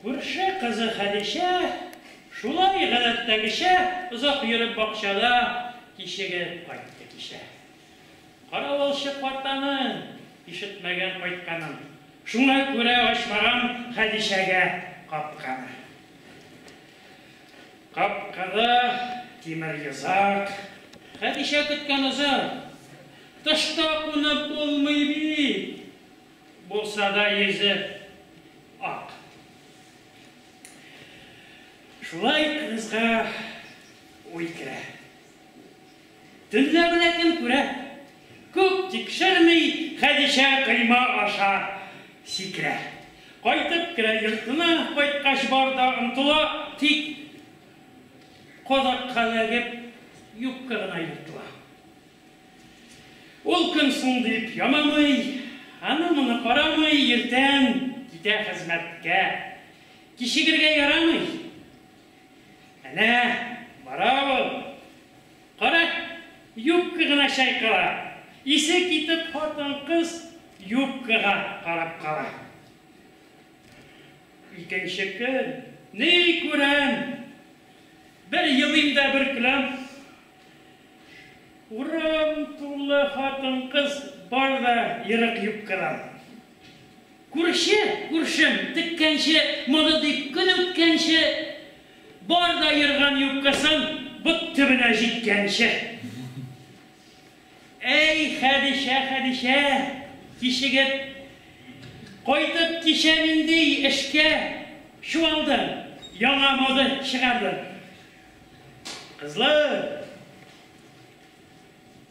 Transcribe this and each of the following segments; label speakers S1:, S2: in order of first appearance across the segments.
S1: Күрше кызы Хәдичә шулай гадәттәгечә озак йөреп бакчада кичегеп кайтты кичә. Каравылчы картаның ишетмәгән кайтканын, шуңа күрә ачмаган Хәдичәгә капканы. Капкада тимер йозак. Хәдичә көткән озак. Тышта кунып булмый бит. Булса да йөзе ак. Шулай кызга уй керә. Төнлә беләкем күрә. Күп тикшермей Хәдичә кыйма аша сикерә. Кайтып керә йортына, кайткач барда ынтыла, тик кодакка ләгеп юкка гына йөртыла. Ул көн соң дип ямамый, аны-моны карамый, иртән китә хезмәткә. Кичегергә ярамый. Әнә, бара ул. Кара, юкка гына чайкала. Исе китеп хатын-кыз юккага карап кала. Икенче көн, ни күрәм? Бер елыйм да бер көләм. Урам тулы хатын-кыз бар да ерык юккадан. Күршем, теккәнче, моны дип көн үткәнче, бар да йырган юккасын бот төбенә җиткәнче. Эй, Хәдичә, кичегеп, кайтып кичә нинди эшкә чуалды, яңа мода чыгарды. Кызлар,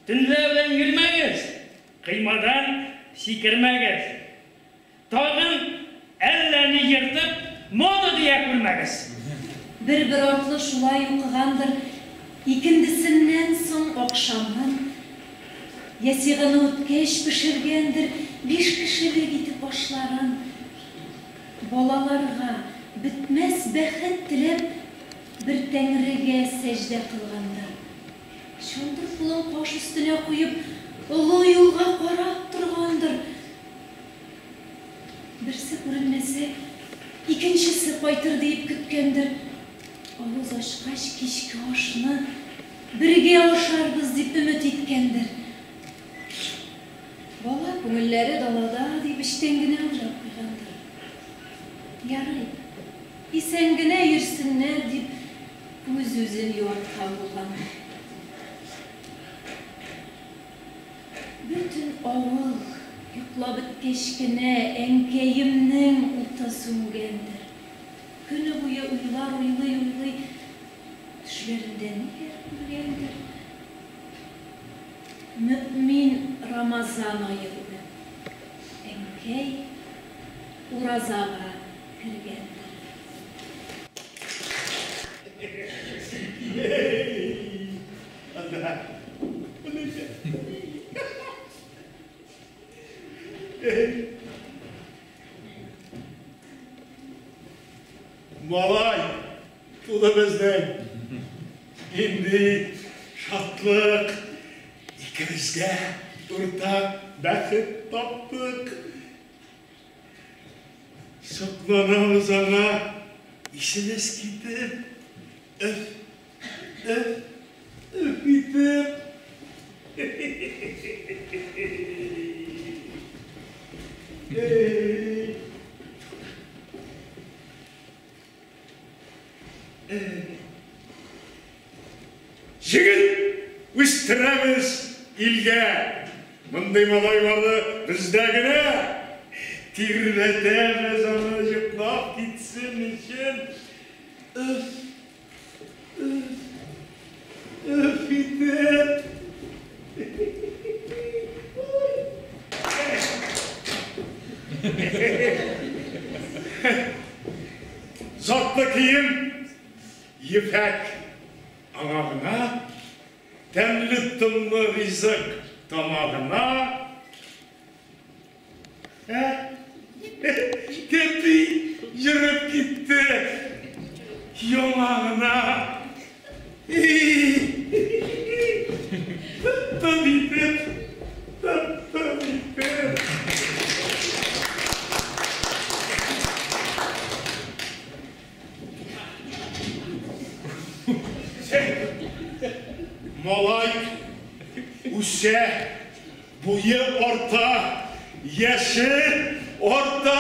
S1: төнлә белән йөрмәгез, кыймадан сикермәгез. Тагын әлләне йыртып, мода дия күрмәгез.
S2: Бер артлы шулай укыгандыр, икендесеннән соң акшамын. Ясиганы үткәч пешергәндер, 5 кешелек итеп ашларын. Балаларга бетмәс бәхет теләп, bir Тәңрегә сәҗдә кылганда. Шундый кулын каш өстенә куеп, олы юлга карап торгандыр. Берсе күренмәсә, икенчесе кайтыр дип көткәндер. Авыз ачкач кичке ашны бергә ашарбыз дип өмет иткәндер. Бала күңелләре далада дип эчтән генә уйлап куйгандыр. Ярый, исән генә йөрсеннәр дип үз-үзен юаткан булган. Бөтен авыл йоклап беткәч кенә әнкәемнең уты сүнгәндер. Көне буе уйлый, төшләрендә ниләр күргәндер. Мөэмин Рамазан айы буе. Әнкәй уразага кергәндер.
S3: Малай, туды бездән. Инде шатлык, икебезгә уртак бәхет таптык. Сокланабыз аңа, исебез китеп, öf итеп. Жігіт, үстіреміз илге. Мұндай малайларды бізде генә. Тирбетеміз аны жұқлап кетсін үшін. Öf итеп. Затты киім, ефәк аңағына, тәмлі тымлы ризық тамағына, кепі жүріп кетті yoğağına. Tabipim. Үсе, буйы орта, яшы орта.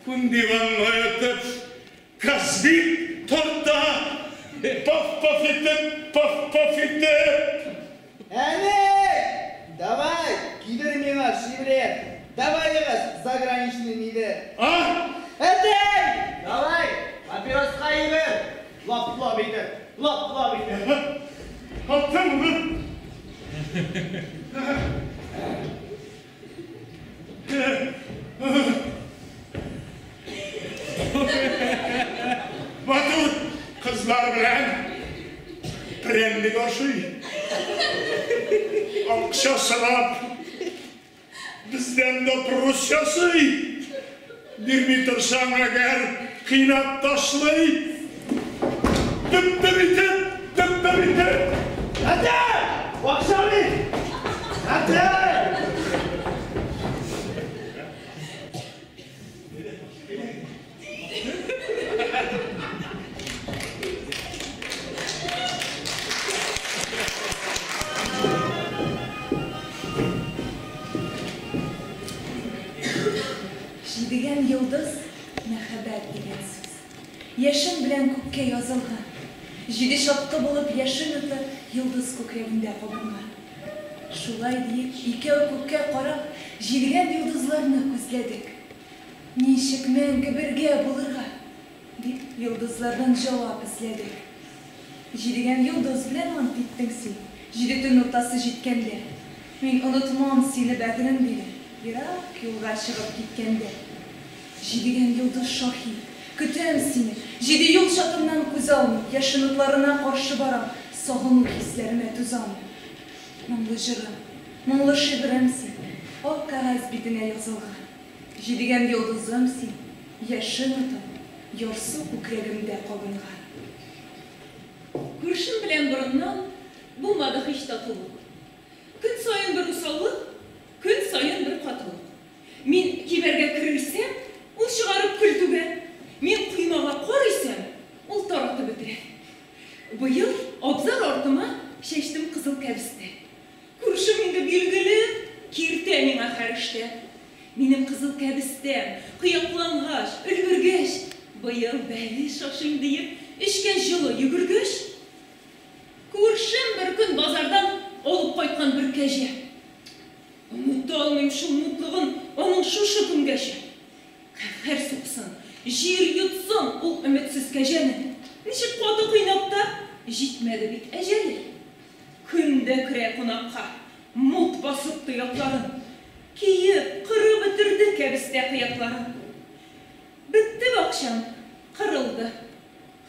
S3: Күн диванға өтіп, Казбек торта, паф-паф етіп.
S4: Әне! Давай, кидір меңа шибірер. Давай еғыз, заграничный нидер.
S3: А?
S4: Әтей! Давай, папиросқа ебір. Лап-лап етіп, лап-лап етіп.
S3: Аттым ұғын. Батыр қызлар білән прәндік ашый. Ақша сұрап, бізден допрос жасай. Бермей тұрсаң әгер қинап ташлай. Дүпті бітіп.
S4: Әтей! Ақша бет! Әтей!
S2: Жидеген йылдыз мәхәббәт деген сөз. Яшын белән күккә язылган. Җиде шапкы булып яшын үтеп, йылдыз күкрәгендә кабынган. Шулай диеп, икәү күккә карап, җидеген йылдызларны күзләдек. Ничек мәңге бергә булырга? Дип, йылдызлардан җавап эзләдек. Җидеген йылдыз белән ант иттең син. Җиде төн уртасы җиткәндә. Мин онытмам сине бәдерен дине. Ерак юлга чыгып киткәндә. Җидеген йылдыз шаһи, көтәм сине. Җиде юл шатымнан күз алмый, яшыныкларына каршы барам, сагыну хисләремә түз алмый. Моңлы җырым, моңлы шигырем син, ак кәгазь битенә язылган. Җидеген йылдызым син, яшын утым, ярсу күкрәгемдә кабынган.
S5: Күршем белән борыннан булмады һич татулык. Көн саен бер усаллык, көн саен бер катылык. Мин кибәргә керелсәм, ул чыгарып көлтүгә. Мин кыймага карыйсам, ул таратып бетерә. Быел абзар артыма чәчтем кызыл кәбестә. Күршем инде билгеле, киртә миңа хәрештә. Минем кызыл кәбестәм, кыяклангач, өлгергәч, быел бәли шашыйм диеп, эшкә җылы йөгергәч, күршем бер көн базардан алып кайткан бер кәҗә. Оныта алмыйм шул мутлыгын, аның шушы көнгәчә. Кәһәр суксын, җир йотсын ул өметсез кәҗәне. Ничек каты кыйнап та, җитмәде бит әҗәле. Көндә керә кунакка, мут басып тоякларын. Киеп, кырып бетерде кәбестә кыякларын. Бетте бакчам, кырылды.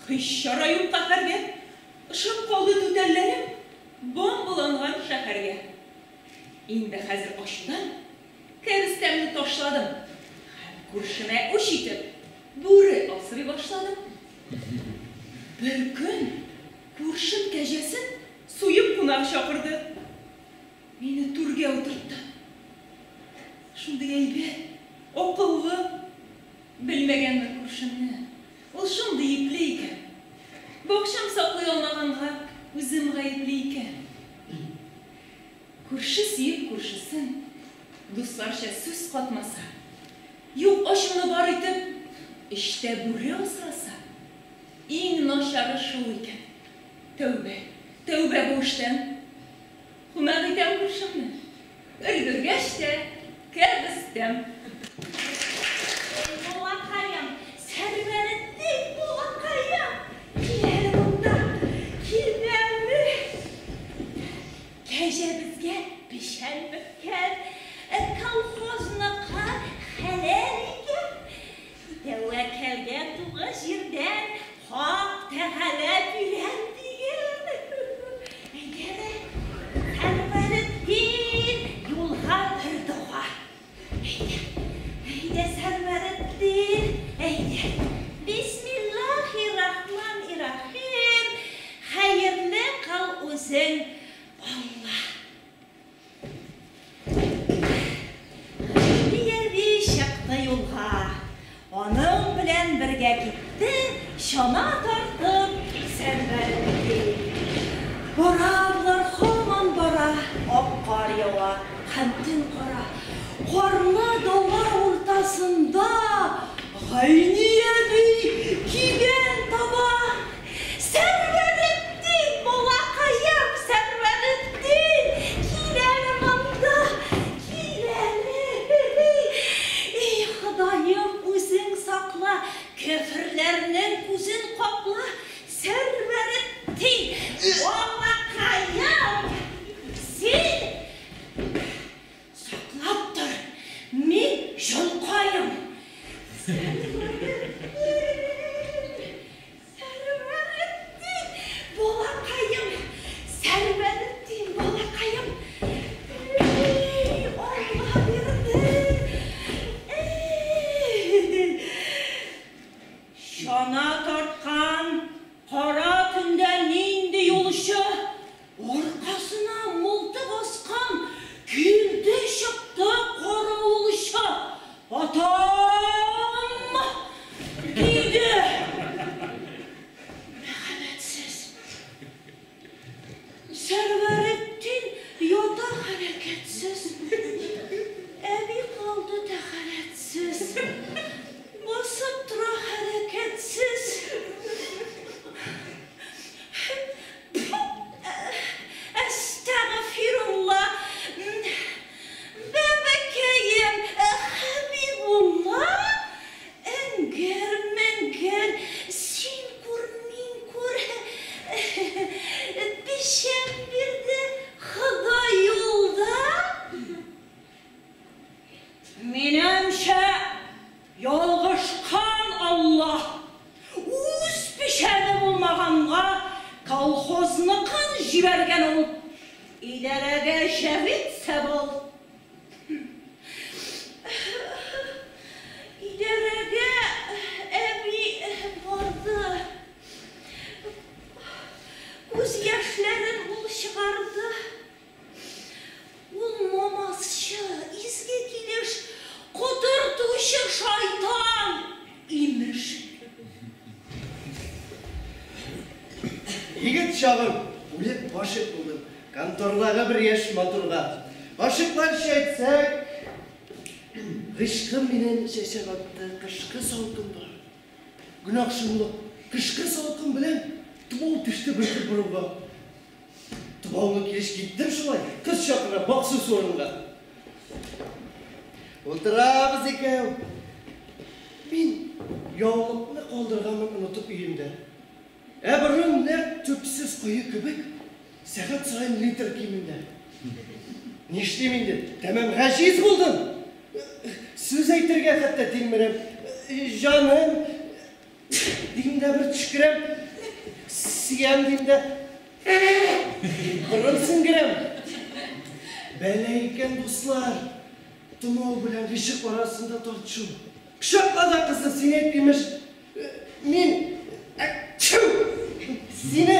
S5: Һич чара юк каһәргә. Ышып калды түтәлләрем, бомбаланган шәһәргә. Инде хәзер ачудан кәбестәмне ташладым. Күршемә үч итеп, бүре асрый башладым. Бер көн күршем кәҗәсен суеп кунак чакырды. Мине түргә утыртты. Шундый әйбәт, акыллы, белмәгәнмен күршемне. Ул шундый ипле икән. Бакчам саклый алмаганга үзем гаепле икән. Күрше сөеп күршесен, дусларча сүз катмаса, юк ачуны бар итеп, эштә бүре асраса, иң начары шул икән. Тәүбә бу эштән. Кунак итәм күршемне. Өлгергәч тә кәбестәм.
S2: Булакаем, сәрвәрәтте булакаем. Киләле монда, килмәме? Кәҗә безгә пешән беткән, колхозныкка хәләл икән. Тәвәккәлгә тугы җирдән хак тәгалә бирән дигән. Әйдәме, Сәрвәрәтдин, юлга бер дуга. Әйдә, Сәрвәрәтдин, әйдә. Бисмиллаһир-рахманир-рахим. Хәерле кал үзең, Алла. Бияви чыкты юлга. Аның белән бергә китте, чана тартып Сәрвәрәтдин. Баралар һаман Хәмтін қара, қарлы дала ортасында ғайниеби киген таба. Сәрвәлеттен, болақайым, сәрвәлеттен, киләлі маңда, киләлі. Ей, Құдайым, өзің сақла, көфірлерінің көзін қапла, сәрвәлеттен, болақайым. Сен сақлап тұр, мен жылқайым. Сәрвәлеттен, болақайым, сәрвәлеттен, болақайым. Ей, Алла берді. Шана тартқан қара түнде ненді yoluşu, orkasına mıltık askan külde şıktı қара oluşu. Atam deydi. Merhametsiz. Sərvərettin yata hareketsiz. Evi kaldı təxərətsiz. Basıp tura hareketsiz. Estağfirullah. Bebekeyim, Habibullah. Enger menger, sin kur min kur. Bişem bir de Xuda yolda. Menimşe yolğışkan Allah. Uz bişenim olmağanğa kolxoznıqın jibergen olup idarəgə şəhid səbol. İdarəgə əbi vardı. Göz yaşların ol шығарды. Ol namazçı, izge kiliş, kudurtuşı şeytan imiş.
S4: Егет шағым, өлеп башық болдым. Конторлаға бір еш матурға. Башықларша айтсақ, қышқы менен шешағатты қышқы салқын бар. Күнақшымлық, қышқы салқын білем, тұбау түшті біртір бұруға. Тұбауны келеш кеттім шылай, қыз шақыра бақсы сорынға. Отырабыз екеу. Мен яулықны қалдырғанын ұнытып үйімді. Әбірін нәр төпсіз қойы көбік, сәғат сайын литр кемінде. Нештемінде, тәмәм ғажиз болдым. Сөз әйтерге қатта телмірем. Жаным, деймді бір түшкірем. Сиям деймді. Бұрын сіңгірем. Бәлі екен достар. Тұмау білен ғишық арасында тартшу. Құшақлада қызды сен етпейміш. Мен... Сені...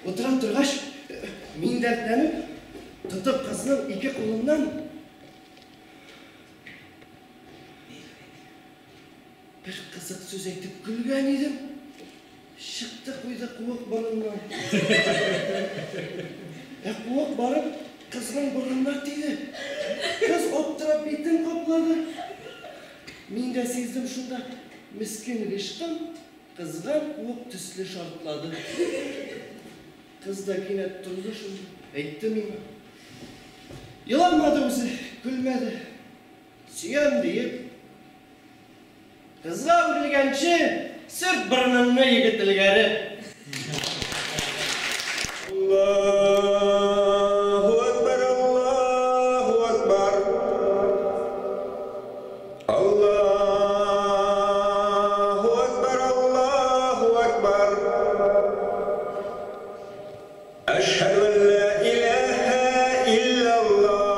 S4: Отыран тұрғаш, мен дәрттеніп, тұтып қызының екі қолымнан бір қызық сөз айтып күлген едім. Шықты қойды қуық бұрыннан. Қуық барып, қызғын бұрынна тейді. Қыз оптырап бетін қоплады. Мен де сездім шында, міскен ғишқым, қызған қуық түслі шартлады. Қыз да кенет тұрды шында, әйтті мені. Еламады өзі, күлмеді. Сүйем дейіп. Қызға өрілгенші, сүрт бұрыныңны егітілгәрі.
S3: Аллаху акбар, Аллаху акбар. Аллаху акбар, Аллаху акбар. Ашхаду ан ла илаха илляллах.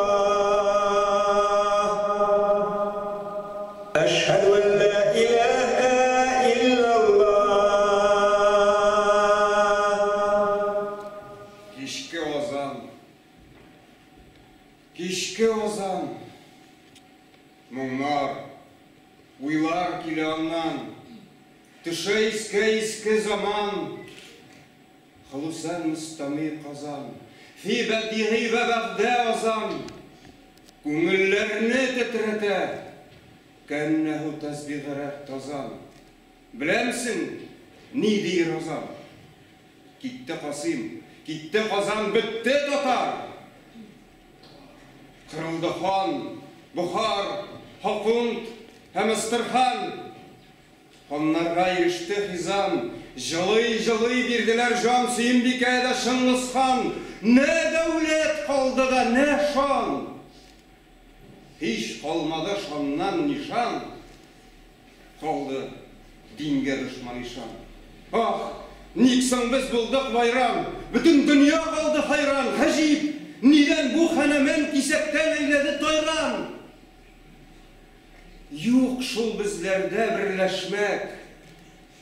S3: Ашхаду ан ла илаха илляллах. Кешкі озан, мұңар, уйлар келе оннан, түші иске заман, خلصان مستمي قazan, fi bedihi ve bagda azan, Күңелләрне тетрәтә, кәннәһү тәсбигърәк тазан. Беләмсең, ни дир азан? Китте Касым, китте Казан, бетте татар. Кырылды хан, Бухар, Хакунд һәм Истырхан. Ханнарга иреште Хизан, жылый-жылый бирделәр жан Сөембикә дә Шыңгызхан. Нә дәүләт калды да, нә шан. Hiç kalmadı şandan nişan, kaldı dinge düşman işan. Ah, niksan biz bulduk bayram, bütün dünya kaldı hayran, hacip, neden bu hemen kisekten eyledi toyran? Yok şul bizlerde birleşmek,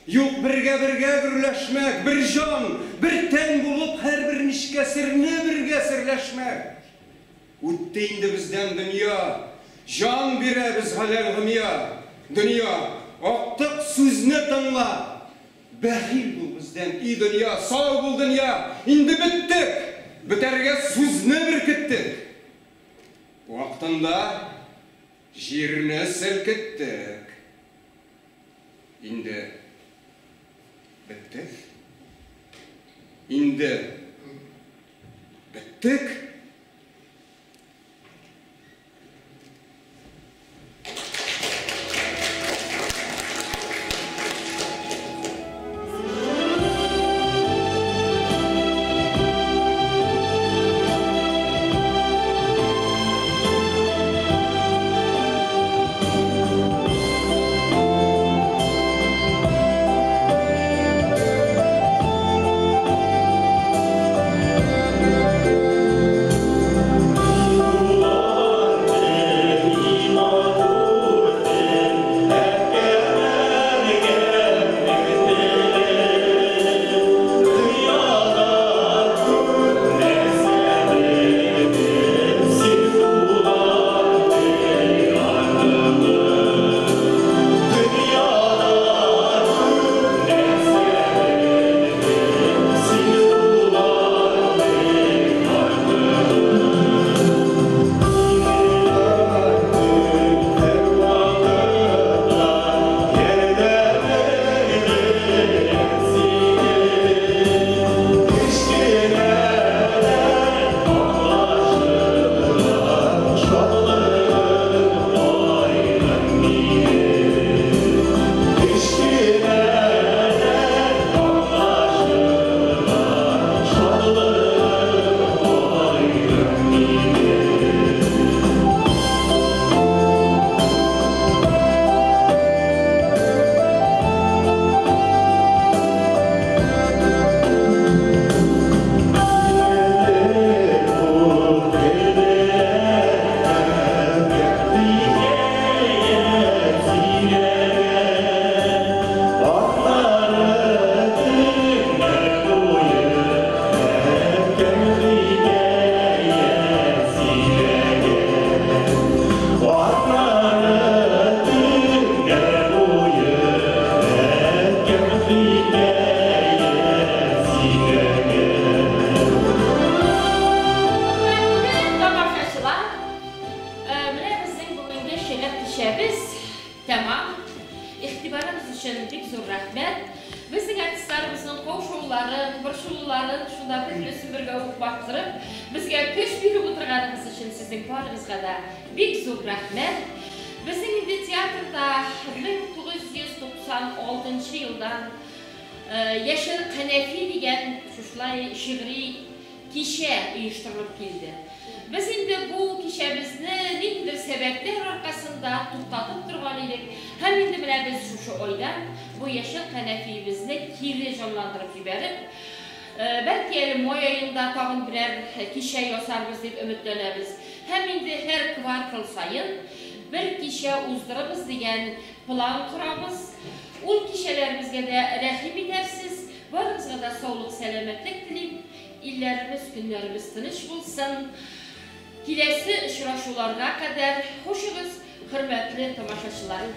S3: yok birge birleşmek, bir can, bir ten bulup her bir nişkesirine birge sirleşmek. Ütte indi bizden dünya, can bire biz halal gımya. Dünya, aktık sözünü tınla. Behil bul bizden iyi dünya, sağ bul dünya. İndi bittik, biterge sözünü birkittik. Vaktında jirine selkittik. İndi bittik. İndi bittik.
S5: Bizga köş berib o'tirganingiz uchun sizning boringizga da bek zo'r rahmat. Bizning endi teatrda 1996-yildan Yashil Qanafi degan shulay shi'riy kisha uyushtirilib keldi. Biz endi bu kishamizni nimadir sabablar orqasida to'xtatib turgan edik. Ham endi mana biz shu oyda bu Yashil Qanafi bizni kiri jonlantirib yuborib, belki moy ayında tağın birer kişi yasarız deb ümitlenemiz. Hem indi her kvartal sayın bir kişi uzdurabız degan plan kurabız. Ol kişilerimizge de rahim edersiz. Barınızga da sağlık, selametlik dileyim. İllerimiz, günlerimiz tinch bulsun. Kilesi şuraşularına kadar hoşunuz, hürmetli tamaşaçılarım.